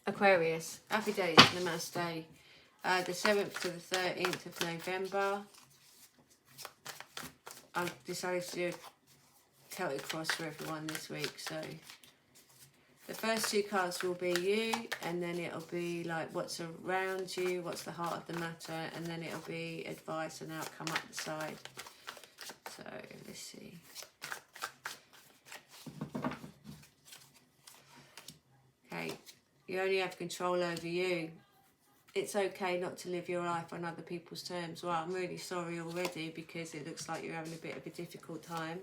Aquarius, happy days, Namaste. The 7th to the 13th of November. I've decided to do a Celtic cross for everyone this week. So the first two cards will be you, and then it'll be like what's around you, what's the heart of the matter, and then it'll be advice and outcome up the side. So let's see. Okay, you only have control over you. It's okay not to live your life on other people's terms. Well, I'm really sorry already because it looks like you're having a bit of a difficult time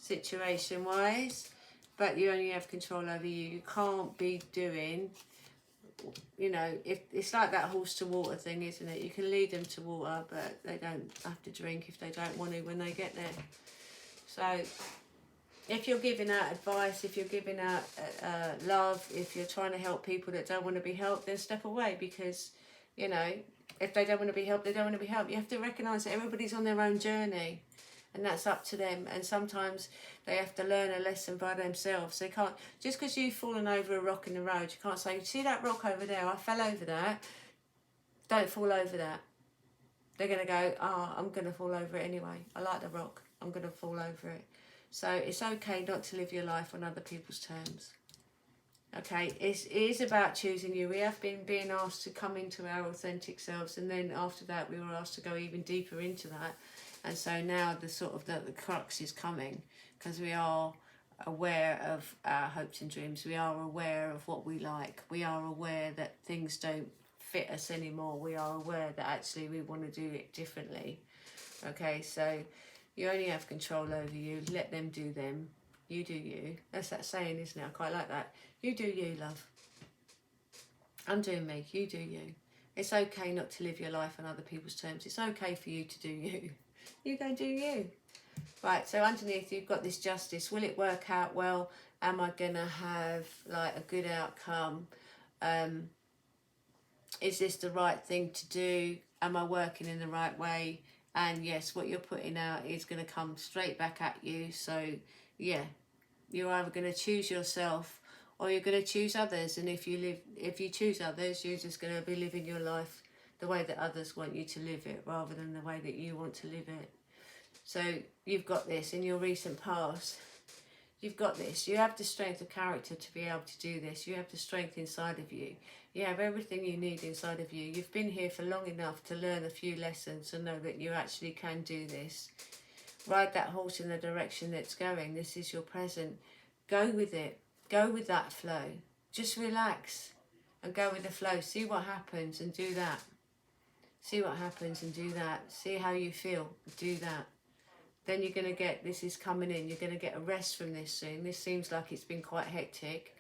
situation-wise, but you only have control over you. You can't be doing, you know, if it's like that horse to water thing, isn't it? You can lead them to water, but they don't have to drink if they don't want to when they get there. So if you're giving out advice, if you're giving out love, if you're trying to help people that don't want to be helped, then step away, because, you know, if they don't want to be helped, they don't want to be helped. You have to recognise that everybody's on their own journey, and that's up to them. And sometimes they have to learn a lesson by themselves. They can't, just because you've fallen over a rock in the road, you can't say, see that rock over there, I fell over that, don't fall over that. They're going to go, oh, I'm going to fall over it anyway. I like the rock, I'm going to fall over it. So it's okay not to live your life on other people's terms. Okay, it is about choosing you. We have been being asked to come into our authentic selves, and then after that we were asked to go even deeper into that. And so now the sort of the crux is coming, because we are aware of our hopes and dreams. We are aware of what we like. We are aware that things don't fit us anymore. We are aware that actually we want to do it differently. Okay, so you only have control over you. Let them do them. You do you. That's that saying, isn't it? I quite like that. You do you, love. I'm doing me. You do you. It's okay not to live your life on other people's terms. It's okay for you to do you. You go do you. Right, so underneath you've got this justice. Will it work out well? Am I going to have like a good outcome? Is this the right thing to do? Am I working in the right way? And yes, what you're putting out is going to come straight back at you. So yeah, you're either going to choose yourself or you're going to choose others. And if you choose others, you're just going to be living your life the way that others want you to live it, rather than the way that you want to live it. So you've got this in your recent past. You've got this. You have the strength of character to be able to do this. You have the strength inside of you. You have everything you need inside of you. You've been here for long enough to learn a few lessons and know that you actually can do this. Ride that horse in the direction that's going. This is your present. Go with it. Go with that flow. Just relax and go with the flow. See what happens and do that. See what happens and do that. See how you feel. Do that. Then you're going to get, this is coming in, you're going to get a rest from this soon. This seems like it's been quite hectic.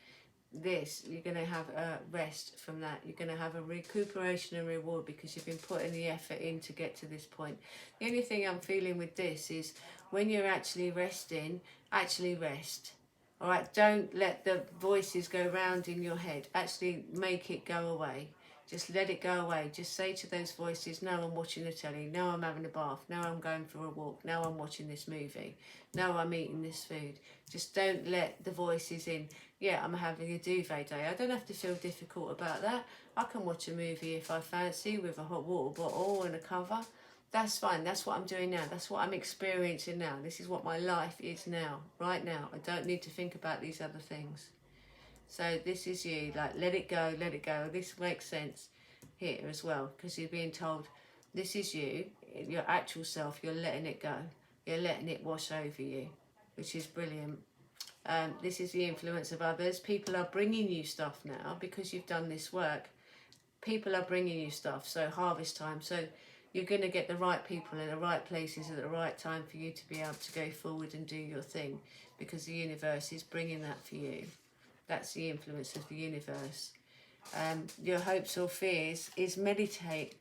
This, you're going to have a rest from that. You're going to have a recuperation and reward because you've been putting the effort in to get to this point. The only thing I'm feeling with this is when you're actually resting, actually rest. All right, don't let the voices go round in your head. Actually make it go away. Just let it go away. Just say to those voices, no, I'm watching the telly. No, I'm having a bath. No, I'm going for a walk. No, I'm watching this movie. No, I'm eating this food. Just don't let the voices in. Yeah, I'm having a duvet day. I don't have to feel difficult about that. I can watch a movie if I fancy with a hot water bottle and a cover. That's fine. That's what I'm doing now. That's what I'm experiencing now. This is what my life is now, right now. I don't need to think about these other things. So this is you, like, let it go, let it go. This makes sense here as well, because you're being told this is you, your actual self, you're letting it go. You're letting it wash over you, which is brilliant. This is the influence of others. People are bringing you stuff now because you've done this work. People are bringing you stuff, so harvest time. So you're going to get the right people in the right places at the right time for you to be able to go forward and do your thing, because the universe is bringing that for you. That's the influence of the universe. Your hopes or fears is meditate.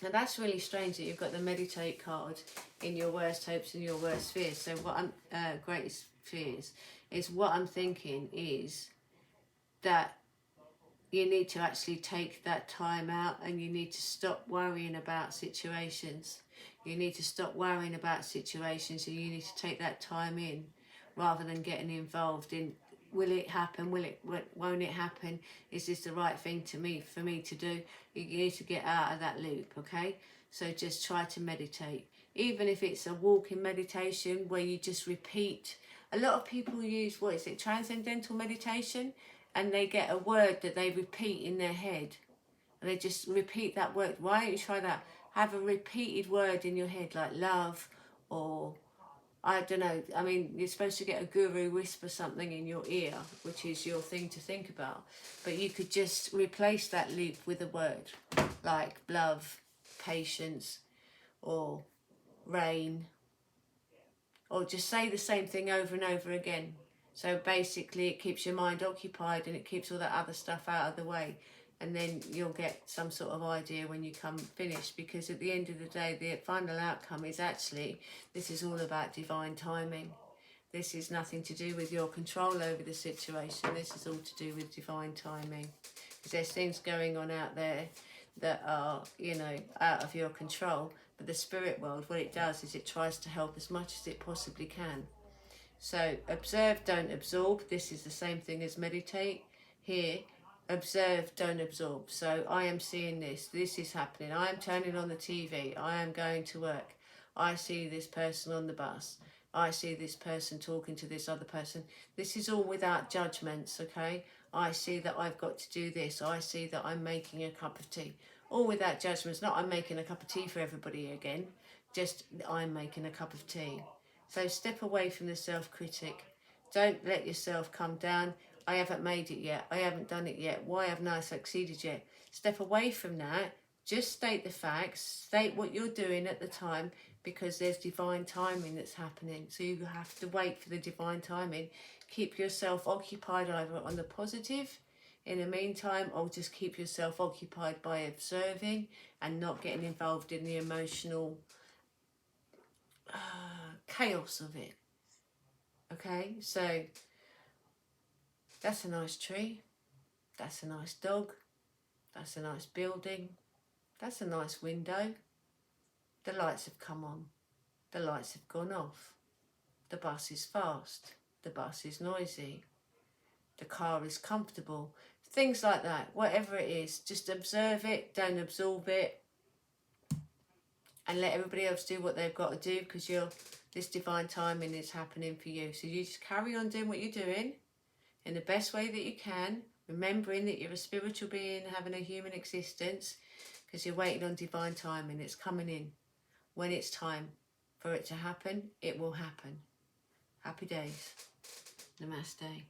And that's really strange that you've got the meditate card in your worst hopes and your worst fears. So what I'm, greatest fears is, what I'm thinking is that you need to actually take that time out and you need to stop worrying about situations. You need to stop worrying about situations and you need to take that time in rather than getting involved in will it happen? Won't it happen? Is this the right thing for me to do? You need to get out of that loop, okay? So just try to meditate. Even if it's a walking meditation where you just repeat. A lot of people use, what is it, transcendental meditation, and they get a word that they repeat in their head. And they just repeat that word. Why don't you try that? Have a repeated word in your head, like love, or I don't know. I mean, you're supposed to get a guru whisper something in your ear, which is your thing to think about. But you could just replace that loop with a word, like love, patience, or rain, or just say the same thing over and over again. So basically it keeps your mind occupied and it keeps all that other stuff out of the way, and then you'll get some sort of idea when you come finished, because at the end of the day the final outcome is actually, this is all about divine timing. This is nothing to do with your control over the situation. This is all to do with divine timing, because there's things going on out there that are, you know, out of your control. But the spirit world, what it does is it tries to help as much as it possibly can. So observe, don't absorb. This is the same thing as meditate. Here, observe, don't absorb. So I am seeing this. This is happening. I am turning on the TV. I am going to work. I see this person on the bus. I see this person talking to this other person. This is all without judgments, okay? I see that I've got to do this. I see that I'm making a cup of tea. All without judgments. Not I'm making a cup of tea for everybody again. Just I'm making a cup of tea. So step away from the self-critic. Don't let yourself come down. I haven't made it yet. I haven't done it yet. Why haven't I succeeded yet? Step away from that. Just state the facts. State what you're doing at the time, because there's divine timing that's happening. So you have to wait for the divine timing. Keep yourself occupied either on the positive in the meantime, or just keep yourself occupied by observing and not getting involved in the emotional chaos of it. Okay, so that's a nice tree. That's a nice dog. That's a nice building. That's a nice window. The lights have come on. The lights have gone off. The bus is fast. The bus is noisy. The car is comfortable. Things like that. Whatever it is, just observe it. Don't absorb it. And let everybody else do what they've got to do, because this divine timing is happening for you. So you just carry on doing what you're doing in the best way that you can, remembering that you're a spiritual being having a human existence, because you're waiting on divine timing. It's coming in. When it's time for it to happen, it will happen. Happy days. Namaste.